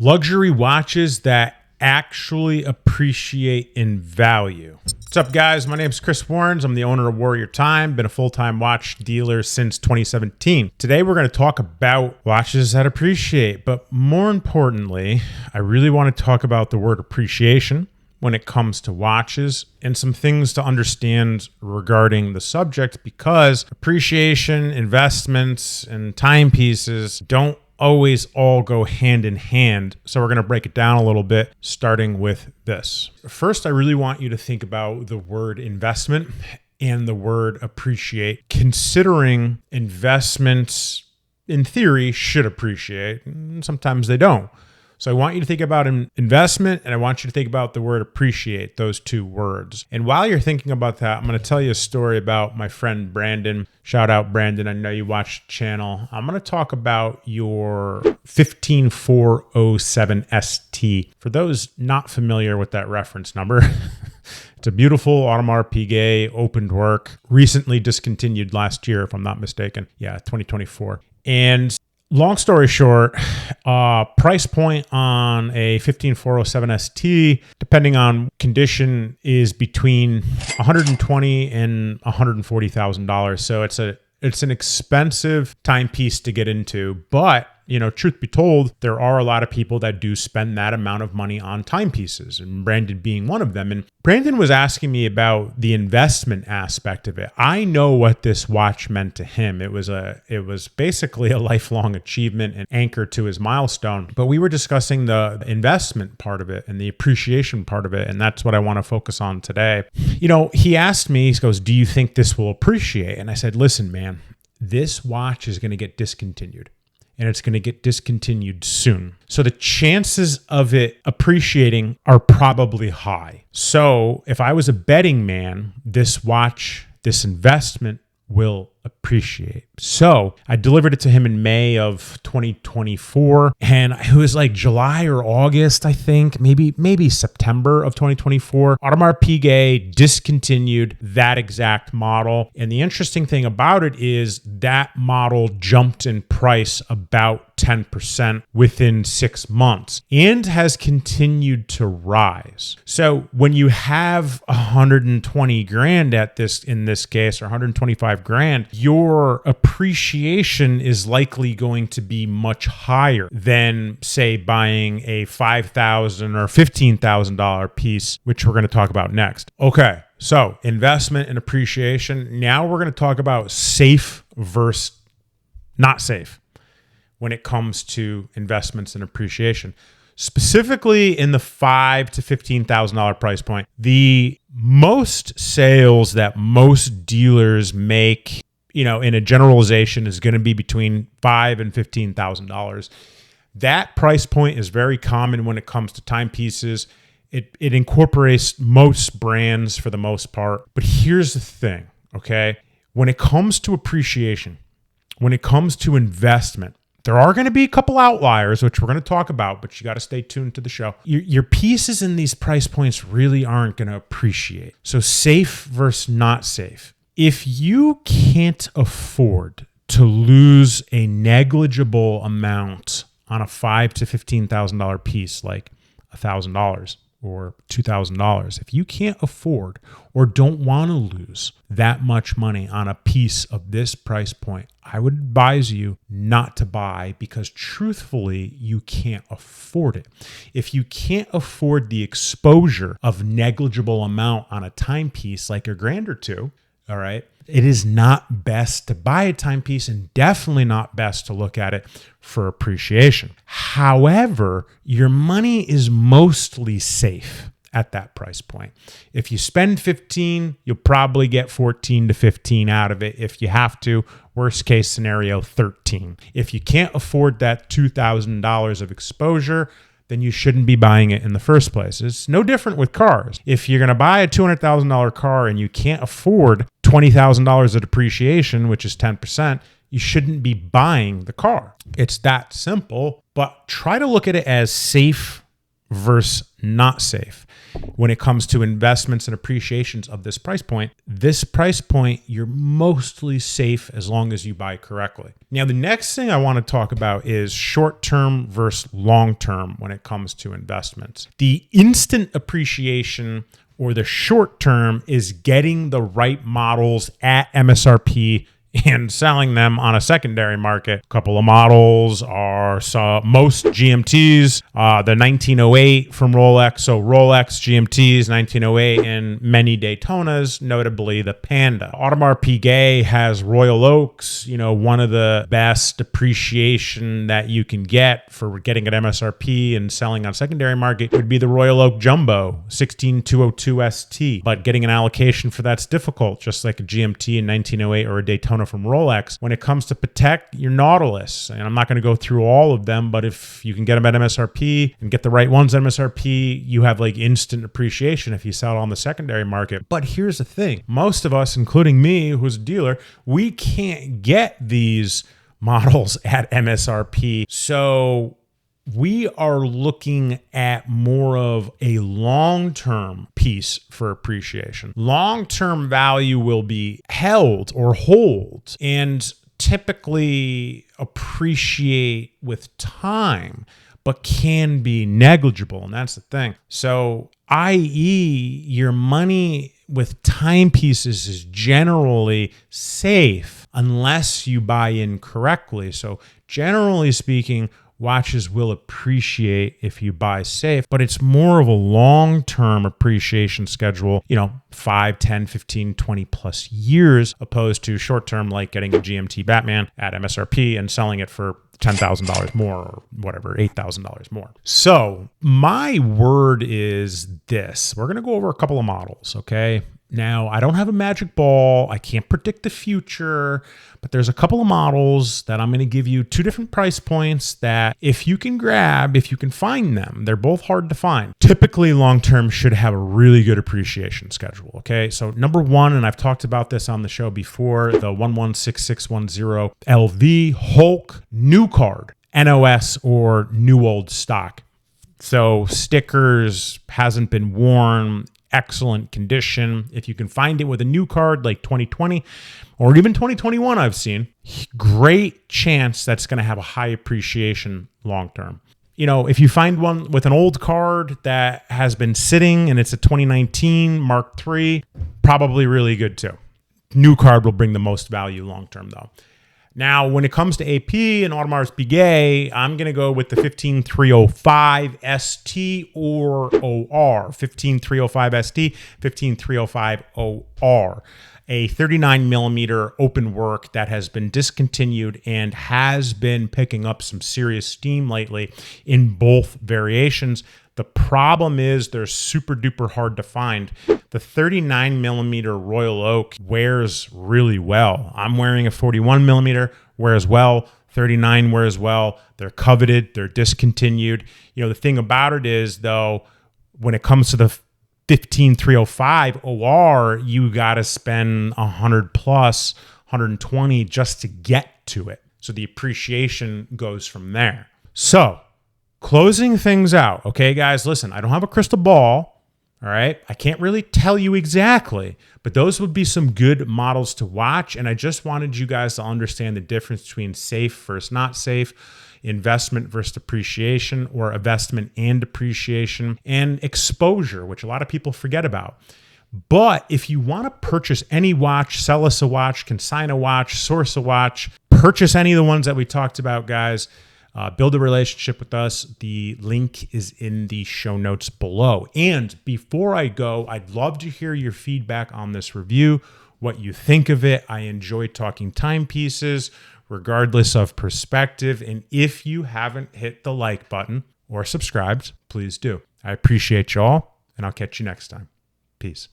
luxury watches that actually appreciate in value. What's up, guys? My name is Chris Warrens. I'm the owner of Warrior Time. Been a full-time watch dealer since 2017. Today, we're going to talk about watches that appreciate, but more importantly, I really want to talk about the word appreciation when it comes to watches and some things to understand regarding the subject, because appreciation, investments, and timepieces don't always all go hand in hand. So we're going to break it down a little bit, starting with this. First, I really want you to think about the word investment and the word appreciate, considering investments in theory should appreciate. Sometimes they don't. So I want you to think about an investment, and I want you to think about the word appreciate, those two words. And while you're thinking about that, I'm going to tell you a story about my friend Brandon. Shout out, Brandon. I know you watch the channel. I'm going to talk about your 15407 ST. For those not familiar with that reference number, it's a beautiful Audemars Piguet opened work, recently discontinued last year, if I'm not mistaken. Yeah, 2024. And long story short, price point on a 15407 ST, depending on condition, is between $120,000 and $140,000. So it's an expensive timepiece to get into, but truth be told, there are a lot of people that do spend that amount of money on timepieces, and Brandon being one of them. And Brandon was asking me about the investment aspect of it. I know what this watch meant to him. It was basically a lifelong achievement and anchor to his milestone. But we were discussing the investment part of it and the appreciation part of it, and that's what I want to focus on today. He asked me, he goes, "Do you think this will appreciate?" And I said, "Listen, man, this watch is going to get discontinued. And it's going to get discontinued soon. So the chances of it appreciating are probably high. So if I was a betting man, this watch, this investment will appreciate." So I delivered it to him in May of 2024, and it was like July or August, I think, maybe September of 2024. Audemars Piguet discontinued that exact model, and the interesting thing about it is that model jumped in price about 10% within 6 months and has continued to rise. So when you have 120 grand in this case, or 125 grand, your appreciation is likely going to be much higher than, say, buying a $5,000 or $15,000 piece, which we're going to talk about next. Okay, so investment and appreciation. Now we're going to talk about safe versus not safe when it comes to investments and appreciation. Specifically in the $5,000 to $15,000 price point, the most sales that most dealers make, in a generalization, is going to be between $5,000 and $15,000. That price point is very common when it comes to timepieces. It incorporates most brands for the most part. But here's the thing, okay? When it comes to appreciation, when it comes to investment, there are going to be a couple outliers, which we're going to talk about, but you got to stay tuned to the show. Your pieces in these price points really aren't going to appreciate. So safe versus not safe. If you can't afford to lose a negligible amount on a $5,000 to $15,000 piece, like $1,000 or $2,000, if you can't afford or don't want to lose that much money on a piece of this price point, I would advise you not to buy, because truthfully, you can't afford it. If you can't afford the exposure of negligible amount on a timepiece like a grand or two, all right, it is not best to buy a timepiece, and definitely not best to look at it for appreciation. However, your money is mostly safe at that price point. If you spend 15, you'll probably get 14 to 15 out of it. If you have to, worst case scenario, 13. If you can't afford that $2,000 of exposure, then you shouldn't be buying it in the first place. It's no different with cars. If you're going to buy a $200,000 car and you can't afford $20,000 of depreciation, which is 10%, you shouldn't be buying the car. It's that simple, but try to look at it as safe versus not safe. When it comes to investments and appreciations of this price point, you're mostly safe as long as you buy correctly. Now, the next thing I want to talk about is short-term versus long-term when it comes to investments. The instant appreciation or the short-term is getting the right models at MSRP and selling them on a secondary market. A couple of models are most GMTs, the 1908 from Rolex. So Rolex GMTs, 1908, and many Daytonas, notably the Panda. Audemars Piguet has Royal Oaks, one of the best appreciation that you can get for getting at MSRP and selling on secondary market would be the Royal Oak Jumbo 16202 ST. But getting an allocation for that's difficult, just like a GMT in 1908 or a Daytona from Rolex. When it comes to Patek, your Nautilus, and I'm not going to go through all of them, but if you can get them at MSRP and get the right ones at MSRP, you have like instant appreciation if you sell it on the secondary market. But here's the thing. Most of us, including me, who's a dealer, we can't get these models at MSRP. So we are looking at more of a long-term piece for appreciation. Long-term value will be held or hold and typically appreciate with time, but can be negligible. And that's the thing. So, i.e., your money with timepieces is generally safe unless you buy in correctly. So generally speaking, watches will appreciate if you buy safe, but it's more of a long-term appreciation schedule, 5, 10, 15, 20 plus years, opposed to short-term like getting a GMT Batman at MSRP and selling it for $10,000 more or whatever, $8,000 more. So my word is this. We're going to go over a couple of models, okay? Now, I don't have a magic ball. I can't predict the future, but there's a couple of models that I'm going to give you two different price points that if you can find them, they're both hard to find. Typically, long-term should have a really good appreciation schedule, okay? So number one, and I've talked about this on the show before, the 116610 LV Hulk new card, NOS or new old stock. So stickers, hasn't been worn, excellent condition. If you can find it with a new card like 2020 or even 2021, I've seen, great chance that's going to have a high appreciation long term. If you find one with an old card that has been sitting and it's a 2019 Mark III, probably really good too. New card will bring the most value long term though. Now, when it comes to AP and Audemars Piguet, I'm going to go with the 15305 ST or OR. 15305 ST, 15305 OR. A 39 millimeter open work that has been discontinued and has been picking up some serious steam lately in both variations. The problem is they're super duper hard to find. The 39 millimeter Royal Oak wears really well. I'm wearing a 41 millimeter, wears well. 39 wears well. They're coveted. They're discontinued. The thing about it is, though, when it comes to the 15305 OR, you got to spend 100 plus, 120 just to get to it. So the appreciation goes from there. So, closing things out, okay, guys, listen, I don't have a crystal ball, all right? I can't really tell you exactly, but those would be some good models to watch, and I just wanted you guys to understand the difference between safe versus not safe, investment versus appreciation, or investment and appreciation, and exposure, which a lot of people forget about. But if you want to purchase any watch, sell us a watch, consign a watch, source a watch, purchase any of the ones that we talked about, guys, build a relationship with us. The link is in the show notes below. And before I go, I'd love to hear your feedback on this review, what you think of it. I enjoy talking timepieces, regardless of perspective. And if you haven't hit the like button or subscribed, please do. I appreciate y'all, and I'll catch you next time. Peace.